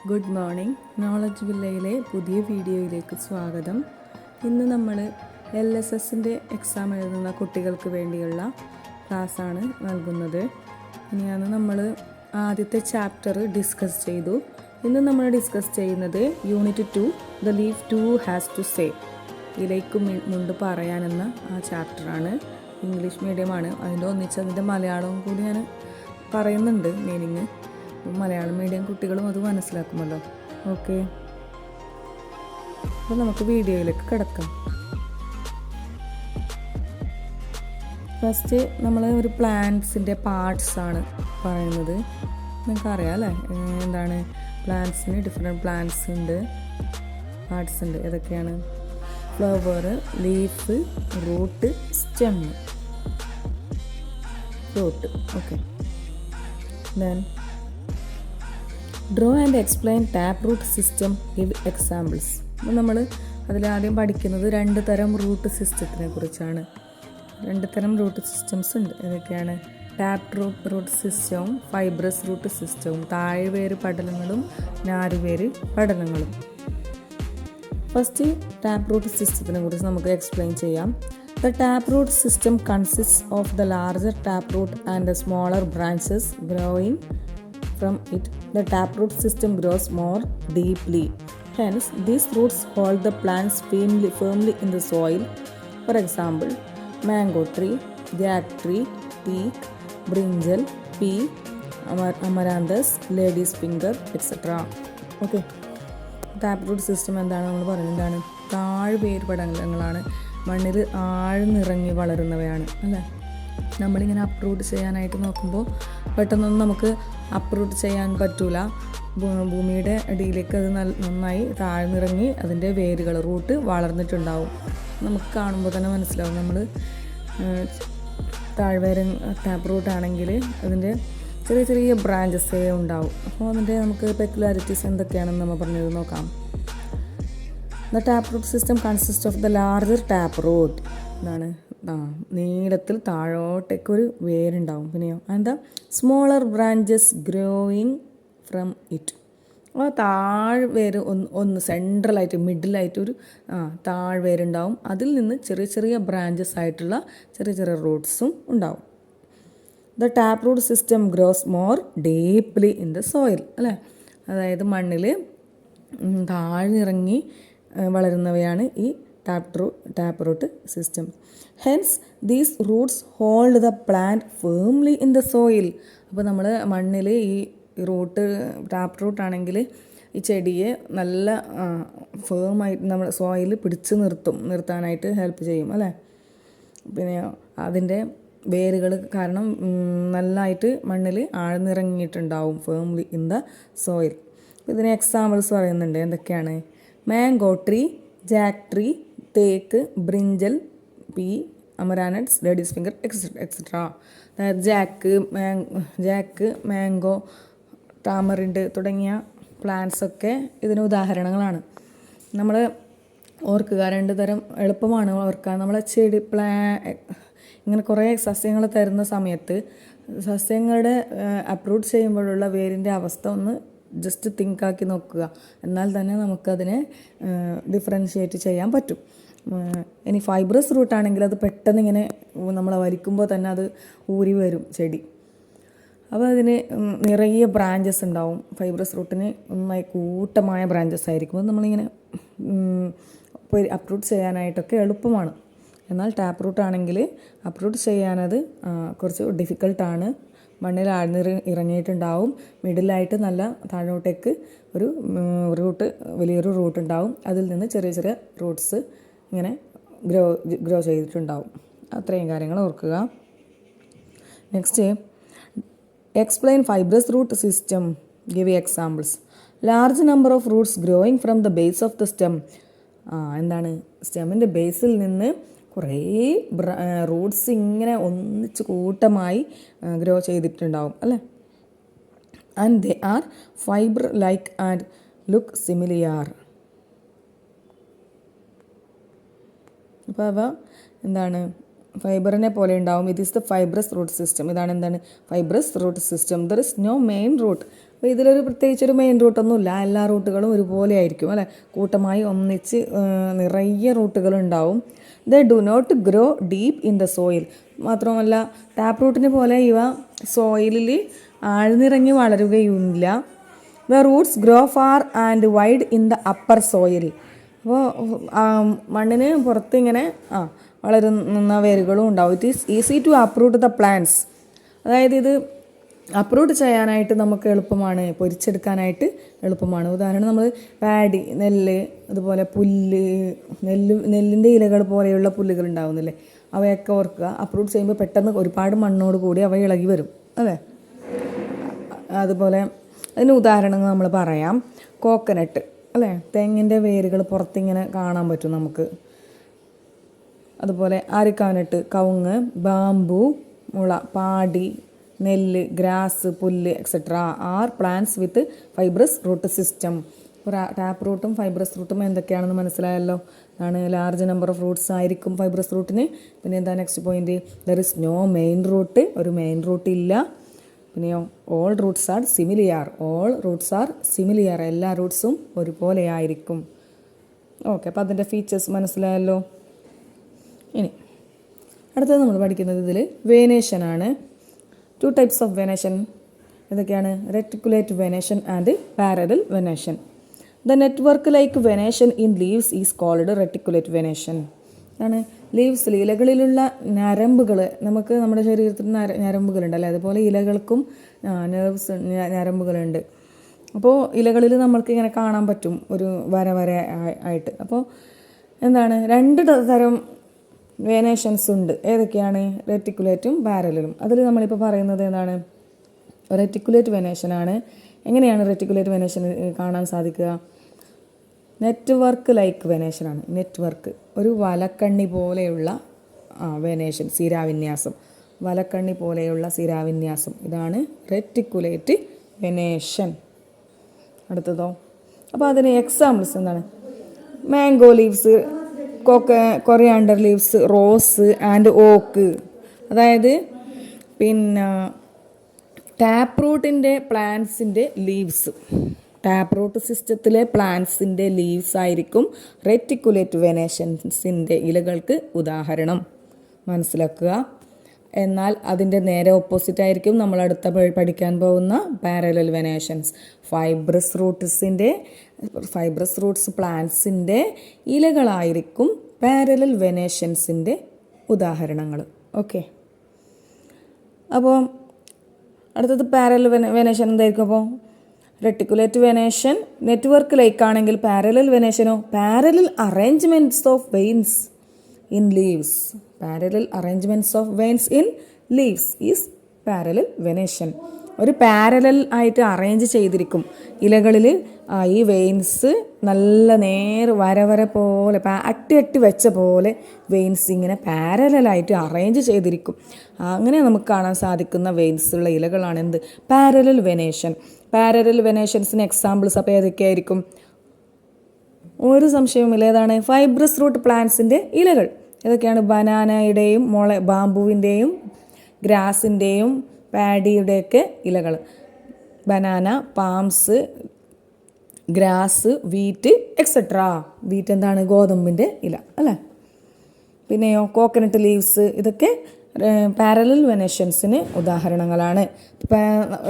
Good morning. Knowledge വില്ലയിലെ പുതിയ വീഡിയോയിലേക്ക് സ്വാഗതം. ഇന്ന് നമ്മൾ LSSൻ്റെ എക്സാം എഴുതുന്ന കുട്ടികൾക്ക് വേണ്ടിയുള്ള ക്ലാസ്സാണ് നൽകുന്നത്. ഇനിയാണ് നമ്മൾ ആദ്യത്തെ ചാപ്റ്റർ ഡിസ്കസ് ചെയ്തു. ഇന്ന് നമ്മൾ ഡിസ്കസ് ചെയ്യുന്നത് unit 2 the leaf to has to say, ഇതിലേക്ക് മുണ്ട് പറയാനെന്ന ആ ചാപ്റ്ററാണ്. ഇംഗ്ലീഷ് മീഡിയമാണ്, അതിൻ്റെ ഒന്നിച്ച് അതിൻ്റെ മലയാളവും കൂടി ഞാൻ പറയുന്നുണ്ട് മീനിങ്. മലയാളം മീഡിയം കുട്ടികളും അത് മനസ്സിലാക്കുമല്ലോ. ഓക്കെ, അപ്പോൾ നമുക്ക് വീഡിയോയിലേക്ക് കിടക്കാം. ഫസ്റ്റ് നമ്മൾ ഒരു പ്ലാന്റ്സിൻ്റെ പാർട്സാണ് പറയുന്നത്. നിങ്ങൾക്കറിയാം അല്ലേ എന്താണ് പ്ലാന്റ്സിന്? ഡിഫറെൻറ്റ് പ്ലാന്റ്സ് ഉണ്ട്, പാർട്സ് ഉണ്ട്. ഏതൊക്കെയാണ്? Flower, leaf, root, stem, fruit. Okay, then draw and explain tap root system, give examples. അപ്പോൾ നമ്മൾ അതിലാദ്യം പഠിക്കുന്നത് 2 തരം റൂട്ട് സിസ്റ്റത്തിനെ കുറിച്ചാണ്. 2 തരം റൂട്ട് സിസ്റ്റംസ് ഉണ്ട്. ഏതൊക്കെയാണ്? ടാപ്പ് റൂട്ട് സിസ്റ്റവും ഫൈബ്രസ് റൂട്ട് സിസ്റ്റവും, താഴ്വേര് പടലങ്ങളും നാരുവേര് പടലങ്ങളും. ഫസ്റ്റ് ടാപ്പ് റൂട്ട് സിസ്റ്റത്തിനെ കുറിച്ച് നമുക്ക് എക്സ്പ്ലെയിൻ ചെയ്യാം. The taproot system consists of the larger taproot and the smaller branches growing from it. The taproot system grows more deeply. Hence, these roots hold the plants firmly in the soil. For example, mango tree, jack tree, teak, brinjal, pea, amaranthus, lady's finger, etc. Okay. Taproot system എന്താണ് നമ്മൾ പറയുന്നത്? എന്താണ്? താഴ്വേര് പടലങ്ങളാണ്, മണ്ണിൽ ആഴ്ന്നിറങ്ങി വളരുന്നവയാണ് അല്ലേ. നമ്മളിങ്ങനെ uproot ചെയ്യാനായിട്ട് നോക്കുമ്പോൾ പെട്ടെന്നൊന്നും നമുക്ക് അപ്രൂട്ട് ചെയ്യാൻ പറ്റൂല. ഭൂമിയുടെ അടിയിലേക്ക് അത് നന്നായി താഴ്ന്നിറങ്ങി അതിൻ്റെ വേരുകൾ, റൂട്ട് വളർന്നിട്ടുണ്ടാവും. നമുക്ക് കാണുമ്പോൾ തന്നെ മനസ്സിലാവും. നമ്മൾ താഴ്വേര് ടാപ്പ്റൂട്ട് ആണെങ്കിൽ അതിൻ്റെ ചെറിയ ചെറിയ ബ്രാഞ്ചസേ ഉണ്ടാവും. അപ്പോൾ അതിൻ്റെ നമുക്ക് പെക്യുലാരിറ്റീസ് എന്തൊക്കെയാണെന്ന് നമ്മൾ പറഞ്ഞത് നോക്കാം. The taproot system consist of the larger taproot. എന്താണ്? നീളത്തിൽ താഴോട്ടേക്കൊരു വേരുണ്ടാവും. പിന്നെയോ എന്താ? Smaller branches growing from it. ആ താഴ്വേര് ഒന്ന് സെൻട്രലായിട്ട് മിഡിലായിട്ടൊരു താഴ്വേരുണ്ടാവും. അതിൽ നിന്ന് ചെറിയ ചെറിയ ബ്രാഞ്ചസ് ആയിട്ടുള്ള ചെറിയ ചെറിയ റൂട്ട്സും ഉണ്ടാവും. The taproot system grows more deeply in the soil അല്ലേ. അതായത് മണ്ണിൽ താഴ്ന്നിറങ്ങി വളരുന്നവയാണ് ഈ taproot system. Hence these roots hold the plant firmly in the soil. അപ്പോൾ നമ്മൾ മണ്ണിൽ ഈ ടാപ്പ്റൂട്ട് ആണെങ്കിൽ ഈ ചെടിയെ നല്ല ഫേമായിട്ട് നമ്മൾ സോയിൽ പിടിച്ച് നിർത്താനായിട്ട് ഹെൽപ്പ് ചെയ്യും അല്ലേ. പിന്നെ അതിൻ്റെ വേരുകൾ കാരണം നല്ലതായിട്ട് മണ്ണിൽ ആഴ്ന്നിറങ്ങിയിട്ടുണ്ടാവും, ഫേംലി ഇൻ ദ സോയിൽ. ഇതിന് എക്സാമ്പിൾസ് പറയുന്നുണ്ട്. എന്തൊക്കെയാണ്? മാംഗോ ട്രീ, ജാക്ക് ട്രീ, തേക്ക്, brinjal, pea, amaranths, ladies finger, etcetera. അതായത് ജാക്ക്, മാംഗോ, ടാമറിൻഡ് തുടങ്ങിയ പ്ലാന്റ്സൊക്കെ ഇതിന് ഉദാഹരണങ്ങളാണ്. നമ്മൾ ഓർക്കുക, 2 തരം എളുപ്പമാണ് ഓർക്കാൻ. നമ്മളെ ചെടി ഇങ്ങനെ കുറേ സസ്യങ്ങൾ തരുന്ന സമയത്ത് സസ്യങ്ങളുടെ അപ്രൂട്ട് ചെയ്യുമ്പോഴുള്ള വേരിൻ്റെ അവസ്ഥ ഒന്ന് ജസ്റ്റ് തിങ്കാക്കി നോക്കുക. എന്നാൽ തന്നെ നമുക്കതിനെ ഡിഫറൻഷിയേറ്റ് ചെയ്യാൻ പറ്റും. ഇനി ഫൈബ്രസ് റൂട്ടാണെങ്കിൽ അത് പെട്ടെന്ന് ഇങ്ങനെ നമ്മൾ വലിക്കുമ്പോൾ തന്നെ അത് ഊരി വരും ചെടി. അപ്പോൾ അതിന് നിറയെ ബ്രാഞ്ചസ് ഉണ്ടാവും. ഫൈബ്രസ് റൂട്ടിന് നന്നായി കൂട്ടമായ ബ്രാഞ്ചസ് ആയിരിക്കും. അത് നമ്മളിങ്ങനെ അപ്രൂട്ട് ചെയ്യാനായിട്ടൊക്കെ എളുപ്പമാണ്. എന്നാൽ ടാപ്പ് റൂട്ട് ആണെങ്കിൽ അപ്രൂട്ട് ചെയ്യാനത് കുറച്ച് ഡിഫിക്കൽട്ടാണ്. മണ്ണിൽ ഇറങ്ങിയിട്ടുണ്ടാവും. മിഡിലായിട്ട് നല്ല താഴോട്ടേക്ക് ഒരു വലിയൊരു റൂട്ട് ഉണ്ടാവും. അതിൽ നിന്ന് ചെറിയ ചെറിയ റൂട്ട്സ് ഇങ്ങനെ ഗ്രോ ചെയ്തിട്ടുണ്ടാവും. അത്രയും കാര്യങ്ങൾ ഓർക്കുക. Next, explain fibrous root system, give examples. Large number of roots growing from the base of the stem. എന്താണ്? സ്റ്റെമ്മിൻ്റെ ബേസിൽ നിന്ന് കുറേ റൂട്ട്സ് ഇങ്ങനെ ഒന്നിച്ച് കൂട്ടമായി ഗ്രോ ചെയ്തിട്ടുണ്ടാവും അല്ലേ. And they are fiber like and look similar. അപ്പോൾ അവ എന്താണ്? ഫൈബറിനെ പോലെ ഉണ്ടാവും. ഇത് is the fibrous root system. ഇതാണ് എന്താണ്? Fibrous root system. There is no main root. അപ്പോൾ ഇതിലൊരു പ്രത്യേകിച്ചൊരു മെയിൻ റൂട്ടൊന്നുമില്ല, എല്ലാ റൂട്ടുകളും ഒരുപോലെ ആയിരിക്കും അല്ലേ, കൂട്ടമായി ഒന്നിച്ച് നിറയെ റൂട്ടുകളുണ്ടാവും. They do not grow deep in the soil. മാത്രമല്ല ടാപ്പ് റൂട്ടിനെ പോലെ ഇവ സോയിലിൽ ആഴ്ന്നിറങ്ങി വളരുകയുമില്ല. The roots grow far and wide in the upper soil. അപ്പോൾ മണ്ണിന് പുറത്ത് ഇങ്ങനെ വളരുന്ന വേരുകളും ഉണ്ടാവും. It is easy to uproot the plants. അതായത് ഇത് അപ്രൂട്ട് ചെയ്യാനായിട്ട് നമുക്ക് എളുപ്പമാണ്, പൊരിച്ചെടുക്കാനായിട്ട് എളുപ്പമാണ്. ഉദാഹരണം നമ്മൾ പാഡി, നെല്ല്, അതുപോലെ പുല്ല്, നെല്ലിൻ്റെ ഇലകൾ പോലെയുള്ള പുല്ലുകൾ ഉണ്ടാവുന്നില്ലേ, അവയൊക്കെ ഓർക്കുക. അപ്രൂട്ട് ചെയ്യുമ്പോൾ പെട്ടെന്ന് ഒരുപാട് മണ്ണോട് കൂടി അവ ഇളകി വരും അല്ലേ. അതുപോലെ അതിന് ഉദാഹരണങ്ങൾ നമ്മൾ പറയാം. കോക്കനട്ട് അല്ലേ, തെങ്ങിൻ്റെ വേരുകൾ പുറത്തിങ്ങനെ കാണാൻ പറ്റും നമുക്ക്. അതുപോലെ ആരിക്കാനട്ട്, കവുങ്ങ്, ബാമ്പു, മുള, പാടി, നെല്ല്, ഗ്രാസ്, പുല്ല് etcetera are plants with fibrous root system. ടാപ്പ് റൂട്ടും ഫൈബ്രസ് റൂട്ടും എന്തൊക്കെയാണെന്ന് മനസ്സിലായല്ലോ. ആണ് ലാർജ് നമ്പർ ഓഫ് റൂട്ട്സ് ആയിരിക്കും ഫൈബ്രസ് റൂട്ടിന്. പിന്നെ എന്താ next point, there is no main root, ഒരു മെയിൻ റൂട്ട് ഇല്ല. പിന്നെയോ all roots are similar, all roots are similar, എല്ലാ റൂട്ട്സും ഒരുപോലെ ആയിരിക്കും. ഓക്കെ, അപ്പോൾ അതിൻ്റെ ഫീച്ചേഴ്സ് മനസ്സിലായല്ലോ. ഇനി അടുത്തത് നമ്മൾ പഠിക്കുന്നത് ഇതിൽ വേനേഷനാണ്. 2 types ഓഫ് വെനേഷൻ. ഇതൊക്കെയാണ് reticulate venation and parallel venation. The network like venation in leaves is called reticulate venation. ആണ് ലീവ്സിൽ, ഇലകളിലുള്ള ഞരമ്പുകൾ, നമുക്ക് നമ്മുടെ ശരീരത്തിൽ ഞരമ്പുകളുണ്ടല്ലേ, അതുപോലെ ഇലകൾക്കും നെർവ്സ് ഞരമ്പുകളുണ്ട്. അപ്പോൾ ഇലകളിൽ നമ്മൾക്ക് ഇങ്ങനെ കാണാൻ പറ്റും ഒരു വര ആയിട്ട്. അപ്പോൾ എന്താണ്, 2 തരം വേനേഷൻസ് ഉണ്ട്. ഏതൊക്കെയാണ്? റെറ്റിക്കുലേറ്റും പാരലലും. അതിൽ നമ്മളിപ്പോൾ പറയുന്നത് എന്താണ്? റെറ്റിക്കുലേറ്റ് വെനേഷനാണ്. എങ്ങനെയാണ് റെറ്റിക്കുലേറ്റ് വെനേഷൻ കാണാൻ സാധിക്കുക? Network like വെനേഷനാണ്. നെറ്റ്വർക്ക് ഒരു വലക്കണ്ണി പോലെയുള്ള വെനേഷൻ, സിരാവിന്യാസം, വലക്കണ്ണി പോലെയുള്ള സിരാവിന്യാസം, ഇതാണ് റെറ്റിക്കുലേറ്റ് വെനേഷൻ. അടുത്തതോ, അപ്പോൾ അതിന് എക്സാമ്പിൾസ് എന്താണ്? Mango leaves, coriander leaves, rose and oak. അതായത് പിന്നെ ടാപ്പ് റൂട്ടിൻ്റെ പ്ലാന്റ്സിൻ്റെ ലീവ്സ്, ടാപ്പ് റൂട്ട് സിസ്റ്റത്തിലെ പ്ലാന്റ്സിൻ്റെ ലീവ്സ് ആയിരിക്കും റെറ്റിക്കുലേറ്റ് വെനേഷൻസിൻ്റെ ഇലകൾക്ക് ഉദാഹരണം. മനസ്സിലാക്കുക. എന്നാൽ അതിൻ്റെ നേരെ ഓപ്പോസിറ്റ് ആയിരിക്കും നമ്മൾ അടുത്ത പഠിക്കാൻ പോകുന്ന പാരലൽ വെനേഷൻസ്. ഫൈബ്രസ് റൂട്ട്സ് പ്ലാന്റ്സിൻ്റെ ഇലകളായിരിക്കും പാരലൽ വെനേഷൻസിൻ്റെ ഉദാഹരണങ്ങൾ. ഓക്കെ, അപ്പോൾ അടുത്തത് പാരലൽ വെനേഷൻ എന്തായിരിക്കും? അപ്പോൾ റെറ്റിക്കുലേറ്റ് വെനേഷൻ നെറ്റ്വർക്ക് ലൈക്കാണെങ്കിൽ പാരലൽ വെനേഷനോ parallel arrangements of veins in leaves. Parallel arrangements of veins in leaves is parallel venation. ഒരു പാരലൽ ആയിട്ട് അറേഞ്ച് ചെയ്തിരിക്കും ഇലകളിൽ. ഈ വെയിൻസ് നല്ല വര പോലെ അട്ടി വെച്ച പോലെ വെയിൻസ് ഇങ്ങനെ പാരലായിട്ട് അറേഞ്ച് ചെയ്തിരിക്കും. അങ്ങനെ നമുക്ക് കാണാൻ സാധിക്കുന്ന വെയിൻസ് ഉള്ള ഇലകളാണ് എന്ത്? Parallel venation. പാരലൽ വെനേഷൻസിന് എക്സാമ്പിൾസ് അപ്പോൾ ഏതൊക്കെയായിരിക്കും? ഒരു സംശയവുമില്ല, ഏതാണ്? ഫൈബ്രസ് റൂട്ട് പ്ലാന്റ്സിൻ്റെ ഇലകൾ. ഏതൊക്കെയാണ്? ബനാനയുടെയും ബാമ്പുവിൻ്റെയും ഗ്രാസിൻ്റെയും പാഡിയുടെയൊക്കെ ഇലകൾ. Banana, palms, grass, wheat etcetera. Wheat എന്താണ്? ഗോതമ്പിൻ്റെ ഇല അല്ലേ. പിന്നെയോ കോക്കനട്ട് ലീവ്സ്, ഇതൊക്കെ പാരലൽ വെനേഷൻസിന് ഉദാഹരണങ്ങളാണ്.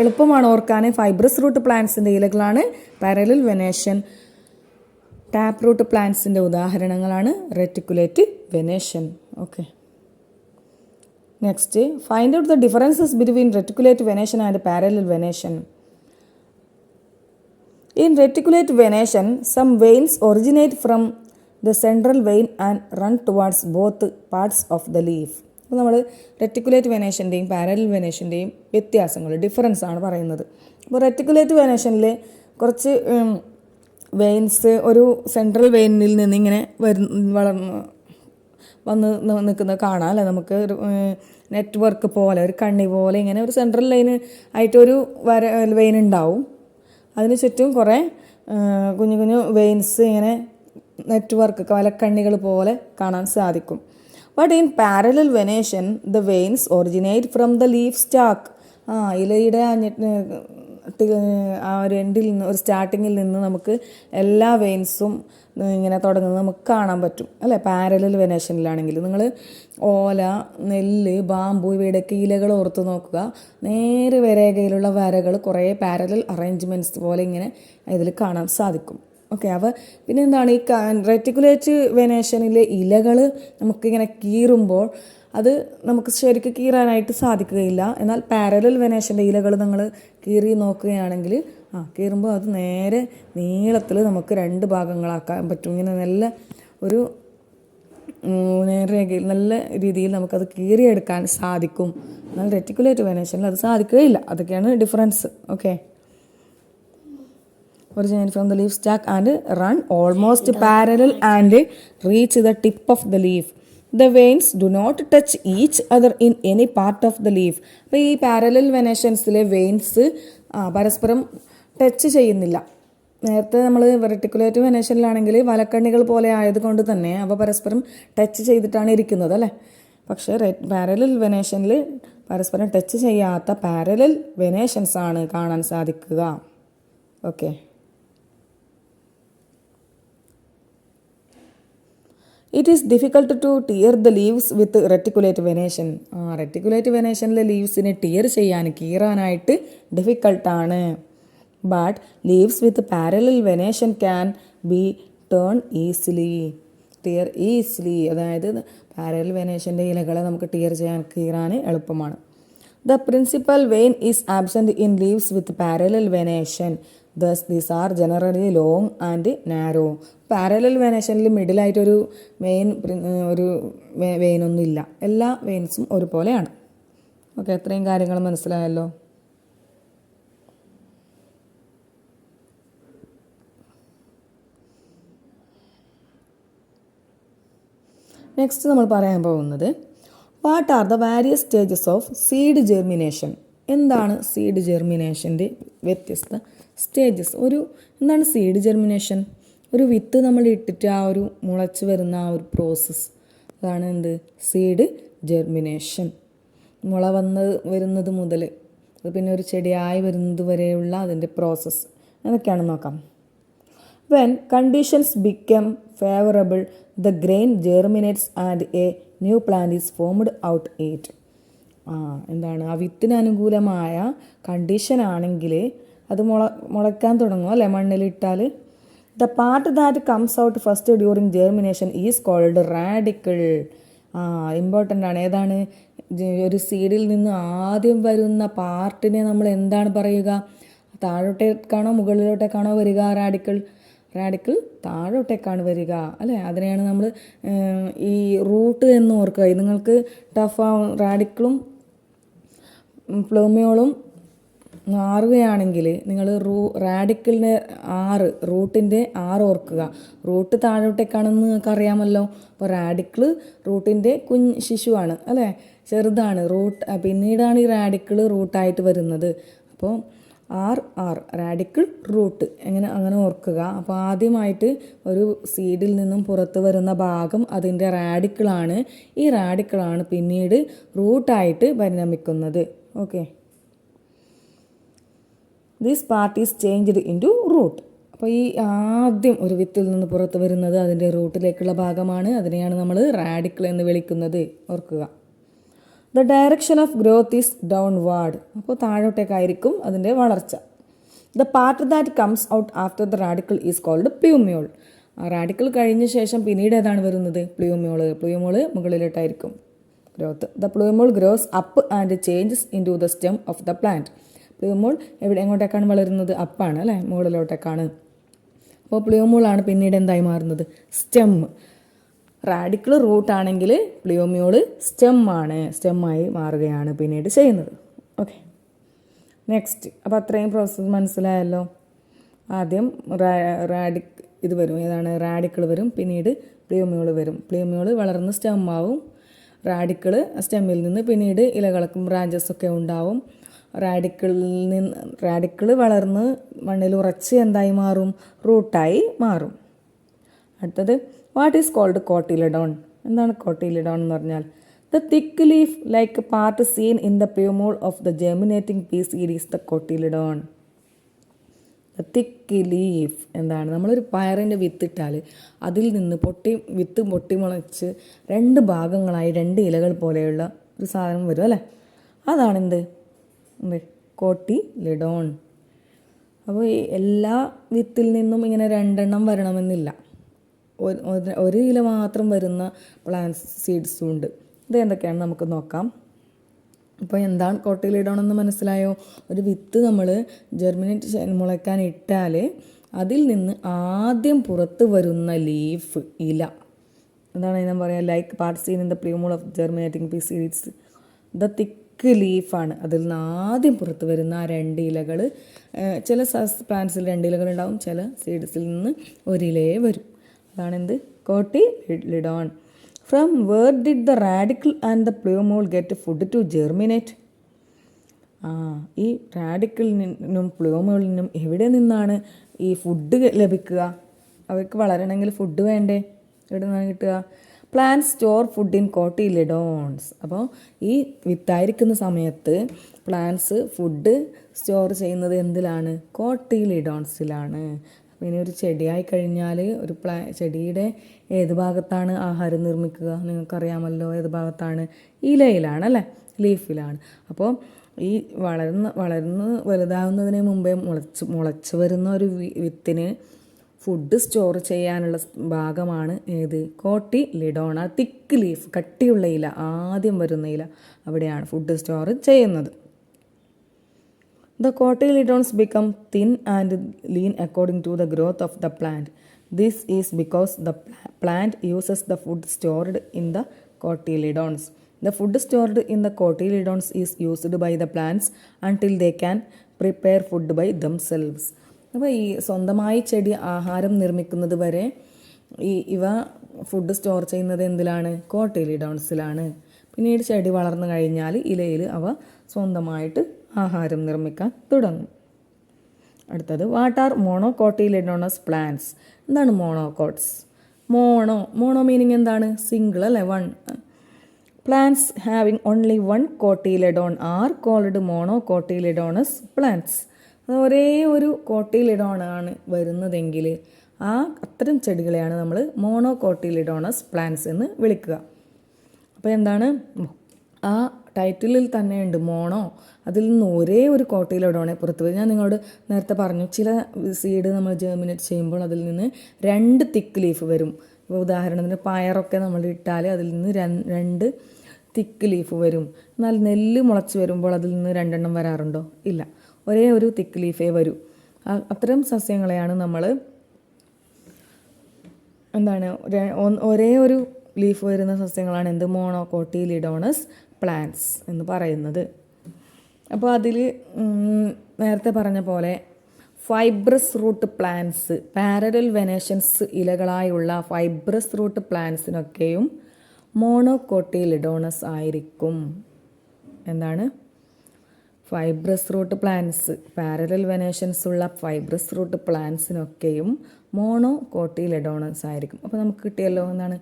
എളുപ്പമാണ് ഓർക്കാൻ. ഫൈബ്രസ് റൂട്ട് പ്ലാന്റ്സിൻ്റെ ഇലകളാണ് പാരലൽ വെനേഷൻ. ടാപ്പ് റൂട്ട് പ്ലാന്റ്സിൻ്റെ ഉദാഹരണങ്ങളാണ് reticulate venation. Okay, next, find out the differences between reticulate venation and parallel venation. In reticulate venation, some veins originate from the central vein and run towards both parts of the leaf. അപ്പോൾ നമ്മൾ reticulate വെനേഷൻ്റെയും parallel വെനേഷൻ്റെയും difference ആണ് പറയുന്നത്. അപ്പോൾ reticulate വെനേഷനിൽ കുറച്ച് veins ഒരു central വെയിനിൽ നിന്നിങ്ങനെ വന്ന് നിൽക്കുന്നത് കാണാം അല്ലേ. നമുക്ക് ഒരു നെറ്റ്വർക്ക് പോലെ, ഒരു കണ്ണി പോലെ ഇങ്ങനെ ഒരു സെൻട്രൽ ലൈന് ആയിട്ടൊരു വെയിൻ ഉണ്ടാവും. അതിന് ചുറ്റും കുറേ കുഞ്ഞു കുഞ്ഞു വെയിൻസ് ഇങ്ങനെ നെറ്റ്വർക്ക് വലക്കണ്ണികൾ പോലെ കാണാൻ സാധിക്കും. But in parallel venation the veins originate from the leaf stack. ഇലയുടെ ആ ഒരു എൻഡിൽ നിന്ന് ഒരു സ്റ്റാർട്ടിങ്ങിൽ നിന്ന് നമുക്ക് എല്ലാ വെയിൻസും ഇങ്ങനെ തുടങ്ങുന്നത് നമുക്ക് കാണാൻ പറ്റും അല്ലേ. പാരലൽ വെനേഷനിലാണെങ്കിൽ നിങ്ങൾ ഓല, നെല്ല്, ബാമ്പു ഇവയുടെയൊക്കെ ഇലകൾ ഓർത്ത് നോക്കുക. നേരെ വരേകയിലുള്ള വരകൾ കുറേ പാരലൽ അറേഞ്ച്മെൻറ്റ്സ് പോലെ ഇങ്ങനെ ഇതിൽ കാണാൻ സാധിക്കും. ഓക്കെ. അപ്പോൾ പിന്നെ എന്താണ് ഈ റെറ്റിക്കുലേറ്റ് വെനേഷനിലെ ഇലകൾ നമുക്കിങ്ങനെ കീറുമ്പോൾ അത് നമുക്ക് ശരിക്കും കീറാനായിട്ട് സാധിക്കുകയില്ല. എന്നാൽ പാരലൽ വെനേഷൻ്റെ ഇലകൾ നിങ്ങൾ കീറി നോക്കുകയാണെങ്കിൽ കീറുമ്പോൾ അത് നേരെ നീളത്തിൽ നമുക്ക് 2 ഭാഗങ്ങളാക്കാൻ പറ്റും. ഇങ്ങനെ നല്ല ഒരു നേർരേഖയിൽ നല്ല രീതിയിൽ നമുക്കത് കീറിയെടുക്കാൻ സാധിക്കും. എന്നാൽ റെറ്റിക്കുലേറ്റ് വെനേഷനിൽ അത് സാധിക്കുകയില്ല. അതൊക്കെയാണ് difference. Okay. Originate from the leaf stalk and run almost parallel and reach the tip of the leaf. The veins do not touch each other in any part of the leaf. അപ്പോൾ ഈ parallel വെനേഷൻസിലെ veins പരസ്പരം touch ചെയ്യുന്നില്ല. നേരത്തെ നമ്മൾ reticulate വെനേഷനിലാണെങ്കിൽ വലക്കണ്ണികൾ പോലെ ആയതുകൊണ്ട് തന്നെ അവ പരസ്പരം ടച്ച് ചെയ്തിട്ടാണ് ഇരിക്കുന്നത് അല്ലേ. പക്ഷേ പാരലൽ വെനേഷനിൽ പരസ്പരം ടച്ച് ചെയ്യാത്ത പാരലൽ വെനേഷൻസ് ആണ് കാണാൻ സാധിക്കുക. Okay. It is difficult to tear the leaves with reticulate venation. Reticulate വെനേഷനിലെ ലീവ്സിനെ ടിയർ ചെയ്യാൻ കീറാനായിട്ട് ഡിഫിക്കൾട്ടാണ്. But leaves with parallel venation can be turn easily. Tear easily, അതായത് പാരലൽ വെനേഷൻ്റെ ഇലകളെ നമുക്ക് ടിയർ ചെയ്യാൻ കീറാൻ എളുപ്പമാണ്. The principal vein is absent in leaves with parallel venation. Thus these are generally long and narrow. പാരലൽ വെനേഷനിൽ മിഡിലായിട്ടൊരു വെയിനൊന്നും ഇല്ല. എല്ലാ വെയിൻസും ഒരുപോലെയാണ്. ഓക്കെ. എത്രയും കാര്യങ്ങൾ മനസ്സിലായല്ലോ. നെക്സ്റ്റ് നമ്മൾ പറയാൻ പോകുന്നത് what are the various stages of seed germination. എന്താണ് സീഡ് ജെർമിനേഷൻ്റെ വ്യത്യസ്ത സ്റ്റേജസ്? എന്താണ് സീഡ് ജെർമിനേഷൻ? ഒരു വിത്ത് നമ്മൾ ഇട്ടിട്ട് ആ ഒരു മുളച്ച് വരുന്ന ആ ഒരു പ്രോസസ്സ്, അതാണ് എന്ത് സീഡ് ജെർമിനേഷൻ. മുള വരുന്നത് മുതൽ അത് പിന്നെ ഒരു ചെടിയായി വരുന്നത് വരെയുള്ള അതിൻ്റെ പ്രോസസ്സ് അതൊക്കെയാണെന്ന് നോക്കാം. When conditions become favourable the grain germinates and A new plant is formed out it. എന്താണ് ആ വിത്തിന് അനുകൂലമായ കണ്ടീഷൻ ആണെങ്കിൽ അത് മുളയ്ക്കാൻ തുടങ്ങും അല്ലേ മണ്ണിലിട്ടാൽ. The part that comes out first during germination is called radicle. Important ആണ്. ഏതാണ്? ഒരു സീഡിൽ നിന്ന് ആദ്യം വരുന്ന പാർട്ടിനെ നമ്മൾ എന്താണ് പറയുക? താഴോട്ടേക്കാണോ മുകളിലോട്ടേക്കാണോ വരിക? റാഡിക്കിൾ താഴോട്ടേക്കാണ് വരിക അല്ലേ. അതിനെയാണ് നമ്മൾ ഈ റൂട്ട് എന്ന് ഓർക്കുക. നിങ്ങൾക്ക് ടഫാവും. റാഡിക്കിളും പ്ലൂമിയോളും മാറുകയാണെങ്കിൽ നിങ്ങൾ റാഡിക്കിളിന് റൂട്ടിൻ്റെ 6 ഓർക്കുക. റൂട്ട് താഴോട്ടേക്കാണെന്ന് നിങ്ങൾക്ക് അറിയാമല്ലോ. അപ്പോൾ റാഡിക്കിൾ റൂട്ടിൻ്റെ ശിശുവാണ് അല്ലേ, ചെറുതാണ്. പിന്നീടാണ് ഈ റാഡിക്കിൾ റൂട്ടായിട്ട് വരുന്നത്. അപ്പോൾ റാഡിക്കിൾ റൂട്ട് അങ്ങനെ ഓർക്കുക. അപ്പോൾ ആദ്യമായിട്ട് ഒരു സീഡിൽ നിന്നും പുറത്ത് വരുന്ന ഭാഗം അതിൻ്റെ റാഡിക്കിളാണ്. ഈ റാഡിക്കിളാണ് പിന്നീട് റൂട്ടായിട്ട് പരിണമിക്കുന്നത്. Okay. This part is changed into root. അപ്പോൾ ഈ ആദ്യം ഒരു വിത്തിൽ നിന്ന് പുറത്ത് വരുന്നത് അതിൻ്റെ റൂട്ടിലേക്കുള്ള ഭാഗമാണ്. അതിനെയാണ് നമ്മൾ റാഡിക്കിൾ എന്ന് വിളിക്കുന്നത്. ഓർക്കുക. The direction of growth is downward. അപ്പോൾ താഴോട്ടേക്കായിരിക്കും അതിൻ്റെ വളർച്ച. The part that comes out after the radicle is called plumule. Radicle കഴിഞ്ഞ ശേഷം പിന്നീട് ഏതാണ് വരുന്നത്? പ്ലൂമ്യൂൾ മുകളിലോട്ടായിരിക്കും growth. The plumule grows up and changes into the stem of the plant. Plumule എങ്ങോട്ടേക്കാണ് വളരുന്നത്? അപ്പാണ് അല്ലേ, മുകളിലോട്ടേക്കാണ്. അപ്പോൾ പ്ലൂമ്യൂളാണ് പിന്നീട് എന്തായി മാറുന്നത്? സ്റ്റെം. റാഡിക്കിൾ റൂട്ടാണെങ്കിൽ പ്ലൂമ്യൂൾ സ്റ്റെമ്മായി മാറുകയാണ് പിന്നീട് ചെയ്യുന്നത്. ഓക്കെ. നെക്സ്റ്റ്. അപ്പോൾ അത്രയും പ്രോസസ്സ് മനസ്സിലായല്ലോ. ആദ്യം ഇത് വരും, ഏതാണ്? റാഡിക്കിൾ വരും, പിന്നീട് പ്ലൂമ്യൂൾ വരും. പ്ലൂമ്യൂൾ വളർന്ന് സ്റ്റെമ്മാവും. റാഡിക്കിൾ സ്റ്റെമ്മിൽ നിന്ന് പിന്നീട് ഇലകൾക്കും ബ്രാഞ്ചസൊക്കെ ഉണ്ടാവും. റാഡിക്കിൾ വളർന്ന് മണ്ണിൽ ഉറച്ച് എന്തായി മാറും? റൂട്ടായി മാറും. അടുത്തത് വാട്ട് ഈസ് കോൾഡ് കോട്ടിലിഡോൺ. എന്താണ് കോട്ടിലിഡോൺ എന്ന് പറഞ്ഞാൽ? The thick leaf like part seen in the plumule of the germinating pea seed is the cotyledon. Thick leaf എന്താണ്, നമ്മളൊരു പയറിൻ്റെ വിത്തിട്ടാൽ അതിൽ നിന്ന് വിത്ത് പൊട്ടിമുളച്ച് 2 ഭാഗങ്ങളായി 2 ഇലകൾ പോലെയുള്ള ഒരു സാധനം വരും അല്ലേ, അതാണെന്ത് കോട്ടിലിഡോൺ. അപ്പോൾ ഈ എല്ലാ വിത്തിൽ നിന്നും ഇങ്ങനെ 2 എണ്ണം വരണമെന്നില്ല, ഒരു ഇല മാത്രം വരുന്ന പ്ലാന്റ് സീഡ്സും ഉണ്ട്. ഇത് എന്തൊക്കെയാണെന്ന് നമുക്ക് നോക്കാം. ഇപ്പോൾ എന്താണ് കോട്ടിലിഡോൺ എന്ന് മനസ്സിലായോ? ഒരു വിത്ത് നമ്മൾ ജെർമിനേറ്റ് മുളയ്ക്കാൻ ഇട്ടാൽ അതിൽ നിന്ന് ആദ്യം പുറത്ത് വരുന്ന ലീഫ്, ഇല, എന്താണ് ഞാൻ പറയുക, like part seen in the plumule of germinating pea seeds, the thick ലീഫാണ്. അതിൽ നിന്ന് ആദ്യം പുറത്ത് വരുന്ന ആ 2 ഇലകൾ. ചില പ്ലാന്റ്സിൽ 2 ഇലകൾ ഉണ്ടാവും, ചില സീഡ്സിൽ നിന്ന് 1 ഇലയെ വരും. അതാണെന്ത്, കോട്ടിലിഡോൺ. From where did the radicle and the plumule get food to germinate? ഈ റാഡിക്കിളിനും പ്ലൂമോളിനും എവിടെ നിന്നാണ് ഈ ഫുഡ് ലഭിക്കുക? അവർക്ക് വളരണമെങ്കിൽ ഫുഡ് വേണ്ടേ? എവിടെ നിന്നാണ് കിട്ടുക? Plant store food in cotyledons. അപ്പോൾ ഈ വിത്തായിരിക്കുന്ന സമയത്ത് പ്ലാന്റ്സ് ഫുഡ് സ്റ്റോർ ചെയ്യുന്നത് എന്തിലാണ്? കോട്ടിലിഡോൺസിലാണ്. പിന്നെ ഒരു ചെടിയായി കഴിഞ്ഞാൽ ഒരു ചെടിയുടെ ഏത് ഭാഗത്താണ് ആഹാരം നിർമ്മിക്കുക? നിങ്ങൾക്കറിയാമല്ലോ, ഏത് ഭാഗത്താണ്? ഇലയിലാണ് അല്ലേ, ലീഫിലാണ്. അപ്പോൾ ഈ വളർന്ന് വലുതാവുന്നതിന് മുമ്പേ മുളച്ച് വരുന്ന ഒരു വിത്തിന് ഫുഡ് സ്റ്റോർ ചെയ്യാനുള്ള ഭാഗമാണ് ഏത്? കോട്ടിലിഡോൺ. ആ തിക്ക് ലീഫ്, കട്ടിയുള്ള ഇല, ആദ്യം വരുന്ന ഇല, അവിടെയാണ് ഫുഡ് സ്റ്റോർ ചെയ്യുന്നത്. The cotyledons become thin and lean according to the growth of the plant. This is because the plant uses the food stored in the cotyledons. The food stored in the cotyledons is used by the plants until they can prepare food by themselves. അപ്പോൾ ഈ സ്വന്തമായി ചെടി ആഹാരം നിർമ്മിക്കുന്നത് വരെ ഇവ food store ചെയ്യുന്നത് എന്തിലാണ്? കോട്ടിലിഡോൺസിലാണ്. പിന്നീട് ചെടി വളർന്നു കഴിഞ്ഞാൽ ഇലയിൽ അവ സ്വന്തമായിട്ട് ആഹാരം നിർമ്മിക്കാൻ തുടങ്ങും. അടുത്തത്, വാട്ട് ആർ മോണോകോട്ടിലിഡോണസ് പ്ലാന്റ്സ്? എന്താണ് മോണോകോട്ട്സ്? മോണോ മീനിങ് എന്താണ്? സിംഗിൾ അല്ലേ, 1. Plants having only 1 cotyledon are called monocotyledonous plants. ഒരേ ഒരു കോട്ടിലിഡോൺ ആണ് വരുന്നതെങ്കിൽ അത്തരം ചെടികളെയാണ് നമ്മൾ മോണോകോട്ടിലിഡോണസ് പ്ലാന്റ്സ് എന്ന് വിളിക്കുക. അപ്പോൾ എന്താണ്, ആ ടൈറ്റിലിൽ തന്നെ ഉണ്ട് മോണോ, അതിൽ നിന്ന് ഒരേ ഒരു കോട്ടിലിഡോണേ പുറത്ത് വരും. ഞാൻ നിങ്ങളോട് നേരത്തെ പറഞ്ഞു, ചില സീഡ് നമ്മൾ ജെർമിനേറ്റ് ചെയ്യുമ്പോൾ അതിൽ നിന്ന് 2 തിക്ക് ലീഫ് വരും. ഇപ്പോൾ ഉദാഹരണത്തിന് പയറൊക്കെ നമ്മൾ ഇട്ടാൽ അതിൽ നിന്ന് 2 തിക്ക് ലീഫ് വരും. എന്നാൽ നെല്ല് മുളച്ച് വരുമ്പോൾ അതിൽ നിന്ന് 2 എണ്ണം വരാറുണ്ടോ? ഇല്ല, ഒരേ ഒരു തിക്ക് ലീഫേ വരൂ. അത്തരം സസ്യങ്ങളെയാണ് നമ്മൾ ഒരേ ഒരു ലീഫ് വരുന്ന സസ്യങ്ങളാണ് എന്ത്? മോണോകോട്ടിലിഡോണസ് പ്ലാന്റ്സ് എന്ന് പറയുന്നത്. അപ്പോൾ അതിൽ നേരത്തെ പറഞ്ഞ പോലെ fibrous root plants, parallel venations ഇലകളായുള്ള ഫൈബ്രസ് റൂട്ട് പ്ലാന്റ്സിനൊക്കെയും മോണോകോട്ടിലിഡോണസ് ആയിരിക്കും. എന്താണ്? Fibrous root plants, parallel venations ഉള്ള ഫൈബ്രസ് റൂട്ട് പ്ലാന്റ്സിനൊക്കെയും മോണോകോട്ടിലിഡോണസ് ആയിരിക്കും. അപ്പോൾ നമുക്ക് കിട്ടിയല്ലോ, എന്താണ്?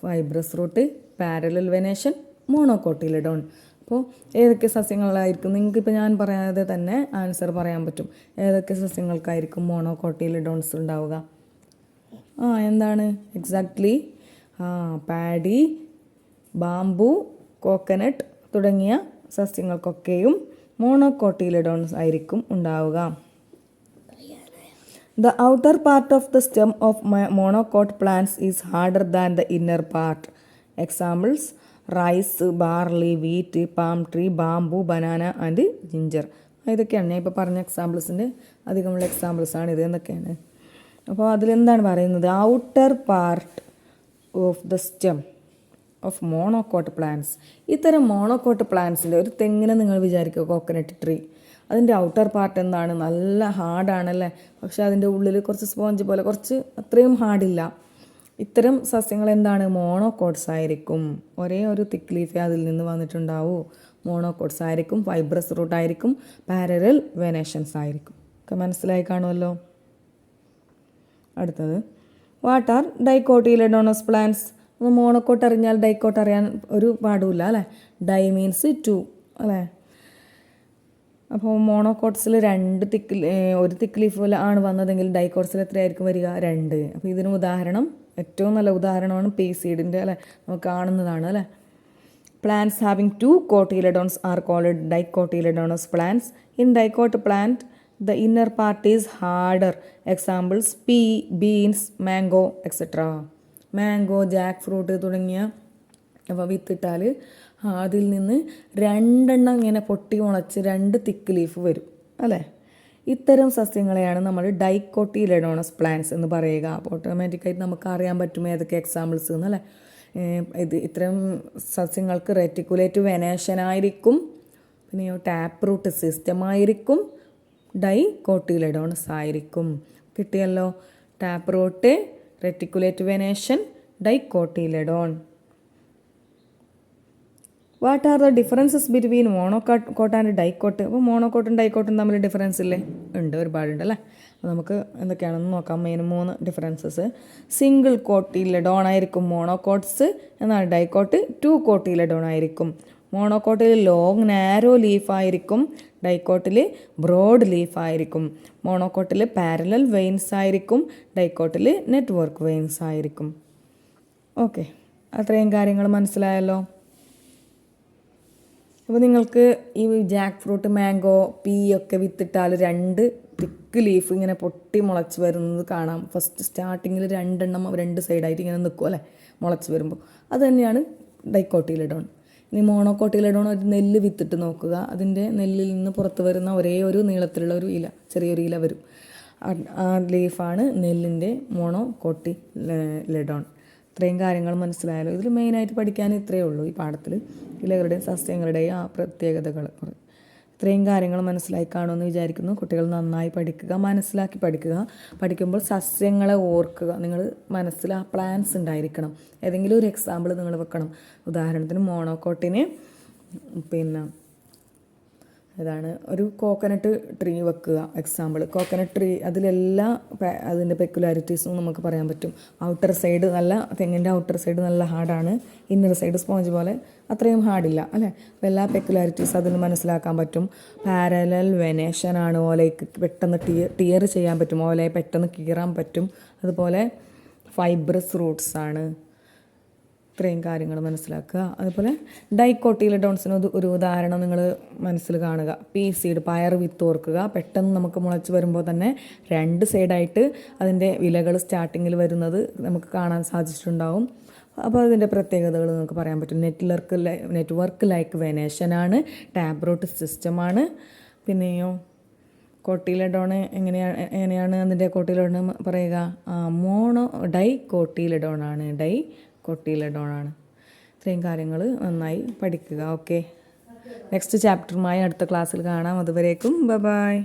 Fibrous root, parallel venation, monocotyledon. അപ്പോൾ ഏതൊക്കെ സസ്യങ്ങളായിരിക്കും? നിങ്ങൾക്കിപ്പോൾ ഞാൻ പറയാതെ തന്നെ ആൻസർ പറയാൻ പറ്റും. ഏതൊക്കെ സസ്യങ്ങൾക്കായിരിക്കും മോണോകോട്ടിലിഡോൺസ് ഉണ്ടാവുക? എന്താണ് എക്സാക്ട്ലി? പാഡി, ബാംബു, കോക്കനട്ട് തുടങ്ങിയ സസ്യങ്ങൾക്കൊക്കെയും മോണോകോട്ടിലിഡോൺസ് ആയിരിക്കും ഉണ്ടാവുക. The outer part of the stem of monocot plants is harder than the inner part. Examples: rice, barley, wheat, palm tree, bamboo, banana and ginger. ഇതൊക്കെയാണ് ഞാൻ ഇപ്പോൾ പറഞ്ഞ എക്സാമ്പിൾസിൻ്റെ അധികമുള്ള എക്സാമ്പിൾസാണ് ഇത്. എന്നൊക്കെയാണ്. അപ്പോൾ അതിലെന്താണ് പറയുന്നത്? Outer part of the stem of monocot plants. ഇത്തരം മോണോകോട്ട് പ്ലാന്റ്സിൻ്റെ ഒരു തെങ്ങിനെ നിങ്ങൾ വിചാരിക്കുക, കോക്കനട്ട് ട്രീ. അതിൻ്റെ ഔട്ടർ പാർട്ട് എന്താണ്? നല്ല ഹാർഡാണല്ലേ, പക്ഷെ അതിൻ്റെ ഉള്ളിൽ കുറച്ച് സ്പോഞ്ച് പോലെ, കുറച്ച് അത്രയും ഹാർഡില്ല. ഇത്തരം സസ്യങ്ങൾ എന്താണ്? മോണോകോട്ട്സ് ആയിരിക്കും. ഒരേ ഒരു തിക്ക് ലീഫേ അതിൽ നിന്ന് വന്നിട്ടുണ്ടാവൂ. മോണോകോട്ട്സ് ആയിരിക്കും, ഫൈബ്രസ് റൂട്ട് ആയിരിക്കും, പാരലൽ വെനേഷൻസ് ആയിരിക്കും. ഒക്കെ മനസ്സിലായി കാണുമല്ലോ. അടുത്തത്, വാട്ട് ആർ ഡൈകോട്ടിലിഡോണസ് പ്ലാന്റ്സ്? മോണോകോട്ട് അറിഞ്ഞാൽ ഡൈക്കോട്ട് അറിയാൻ ഒരു പാടുമില്ല അല്ലേ. ഡൈ മീൻസ് 2 അല്ലേ. അപ്പോൾ മോണോകോട്ട്സിൽ ഒരു തിക്ക് ലീഫ് പോലെ ആണ് വന്നതെങ്കിൽ ഡൈക്കോട്ട്സിൽ എത്രയായിരിക്കും വരിക 2. അപ്പോൾ ഇതിന് ഉദാഹരണം ഏറ്റവും നല്ല ഉദാഹരണമാണ് പീ സീഡിൻ്റെ അല്ലേ, നമുക്ക് കാണുന്നതാണ് അല്ലേ. Plants having 2 cotyledons are called dicotyledonous plants. In dicot plant, the inner part is harder. Examples: pea, beans, mango, etc. Mango, Jack fruit തുടങ്ങിയ അപ്പോൾ വിത്തിട്ടാൽ അതിൽ നിന്ന് 2 എണ്ണം ഇങ്ങനെ പൊട്ടി മുളച്ച് 2 തിക്ക് ലീഫ് വരും അല്ലേ. ഇത്തരം സസ്യങ്ങളെയാണ് നമ്മൾ ഡൈക്കോട്ടിലെഡോണസ് പ്ലാന്റ്സ് എന്ന് പറയുക. അപ്പോൾ ഓട്ടോമാറ്റിക്കായിട്ട് നമുക്ക് അറിയാൻ പറ്റും ഏതൊക്കെ എക്സാമ്പിൾസ് എന്നല്ലേ. ഇത്തരം സസ്യങ്ങൾക്ക് റെറ്റിക്കുലേറ്റ് വെനേഷൻ ആയിരിക്കും, പിന്നെയോ ടാപ്പ് റൂട്ട് സിസ്റ്റം ആയിരിക്കും, ഡൈക്കോട്ടിലെഡോണസ് ആയിരിക്കും. കിട്ടിയല്ലോ, tap root, reticulate venation, dicotyledon. What are the differences between monocot and dicot? അപ്പോൾ മോണോകോട്ടും ഡൈക്കോട്ടും തമ്മിൽ ഡിഫറൻസ് ഇല്ലേ? ഉണ്ട്, ഒരുപാടുണ്ട് അല്ലേ. അപ്പോൾ നമുക്ക് എന്തൊക്കെയാണെന്ന് നോക്കാം. Main 3 differences. സിംഗിൾ കോട്ടിലെഡോൺ ആയിരിക്കും മോണോകോട്ട്സ്, എന്നാൽ ഡൈക്കോട്ട് 2 കോട്ടിലെഡോൺ ആയിരിക്കും. മോണോകോട്ടിൽ ലോങ് നാരോ ലീഫായിരിക്കും, ഡൈക്കോട്ടിൽ ബ്രോഡ് ലീഫായിരിക്കും. മോണോകോട്ടിൽ പാരലൽ വെയിൻസ് ആയിരിക്കും, ഡൈക്കോട്ടിൽ നെറ്റ്വർക്ക് വെയിൻസ് ആയിരിക്കും. ഓക്കെ, അത്രയും കാര്യങ്ങൾ മനസ്സിലായല്ലോ. അപ്പോൾ നിങ്ങൾക്ക് ഈ ജാക്ക് ഫ്രൂട്ട്, മാംഗോ, പീ ഒക്കെ വിത്തിട്ടാൽ 2 തിക്ക് ലീഫ് ഇങ്ങനെ പൊട്ടി മുളച്ച് വരുന്നത് കാണാം. ഫസ്റ്റ് സ്റ്റാർട്ടിങ്ങിൽ 2 എണ്ണം 2 സൈഡായിട്ട് ഇങ്ങനെ നിൽക്കും അല്ലേ, മുളച്ച് വരുമ്പോൾ. അത് തന്നെയാണ് ഡൈക്കോട്ടിലെഡോൺ. ഇനി മോണോകോട്ടിലെഡോൺ ഒരു നെല്ല് വിത്തിട്ട് നോക്കുക. അതിൻ്റെ നെല്ലിൽ നിന്ന് പുറത്ത് വരുന്ന ഒരേ ഒരു നീളത്തിലുള്ള ഒരു ഇല, ചെറിയൊരു ഇല വരും. ആ ലീഫാണ് നെല്ലിൻ്റെ മോണോകോട്ടിലെഡോൺ. ഇത്രയും കാര്യങ്ങൾ മനസ്സിലായാലോ. ഇതിൽ മെയിനായിട്ട് പഠിക്കാൻ ഇത്രയേ ഉള്ളൂ ഈ പാഠത്തിൽ, ഇലകളുടെയും സസ്യങ്ങളുടെയും ആ പ്രത്യേകതകൾ. ഇത്രയും കാര്യങ്ങൾ മനസ്സിലായി കാണുമെന്ന് വിചാരിക്കുന്നു. കുട്ടികൾ നന്നായി പഠിക്കുക, മനസ്സിലാക്കി പഠിക്കുക. പഠിക്കുമ്പോൾ സസ്യങ്ങളെ ഓർക്കുക. നിങ്ങൾ മനസ്സിൽ ആ പ്ലാൻസ് ഉണ്ടായിരിക്കണം. ഏതെങ്കിലും ഒരു എക്സാമ്പിൾ നിങ്ങൾ വെക്കണം. ഉദാഹരണത്തിന് മോണോകോട്ടിന് പിന്നെ ഇതാണ് ഒരു കോക്കനട്ട് ട്രീ വെക്കുക എക്സാമ്പിൾ. കോക്കനട്ട് ട്രീ അതിലെല്ലാ അതിൻ്റെ പെക്കുലാരിറ്റീസും നമുക്ക് പറയാൻ പറ്റും. ഔട്ടർ സൈഡ് തെങ്ങിൻ്റെ ഔട്ടർ സൈഡ് നല്ല ഹാർഡാണ്, ഇന്നർ സൈഡ് സ്പോഞ്ച് പോലെ അത്രയും ഹാർഡില്ല അല്ലേ. അപ്പോൾ എല്ലാ പെക്കുലാരിറ്റീസും അതിന് മനസ്സിലാക്കാൻ പറ്റും. പാരലൽ വെനേഷനാണ്, ഓലയ്ക്ക് പെട്ടെന്ന് ടിയർ ചെയ്യാൻ പറ്റും, ഓലയെ പെട്ടെന്ന് കീറാൻ പറ്റും. അതുപോലെ ഫൈബ്രസ് റൂട്ട്സ് ആണ്. ഇത്രയും കാര്യങ്ങൾ മനസ്സിലാക്കുക. അതുപോലെ ഡൈക്കോട്ടിലെഡോൺസിന് ഒരു ഉദാഹരണം നിങ്ങൾ മനസ്സിൽ കാണുക. പീ സീഡ്, പയർ വിത്ത് ഓർക്കുക. പെട്ടെന്ന് നമുക്ക് മുളച്ച് വരുമ്പോൾ തന്നെ 2 സൈഡായിട്ട് അതിൻ്റെ ഇലകൾ സ്റ്റാർട്ടിങ്ങിൽ വരുന്നത് നമുക്ക് കാണാൻ സാധിച്ചിട്ടുണ്ടാവും. അപ്പോൾ അതിൻ്റെ പ്രത്യേകതകൾ നമുക്ക് പറയാൻ പറ്റും. നെറ്റ്വർക്ക് ലൈക്ക് വെനേഷനാണ്, ടാപ്പ് റൂട്ട് സിസ്റ്റമാണ്. പിന്നെയോ കോട്ടിലെഡോൺ എങ്ങനെയാണ് അതിൻ്റെ കോട്ടിലെഡോൺ പറയുക? ഡൈക്കോട്ടിലെഡോൺ ആണ്, ഡൈക്കോട്ടിലെഡോൺ ആണ്. ഇത്രയും കാര്യങ്ങൾ നന്നായി പഠിക്കുക. ഓക്കെ, നെക്സ്റ്റ് ചാപ്റ്ററുമായി അടുത്ത ക്ലാസ്സിൽ കാണാം. അതുവരേക്കും ബൈ.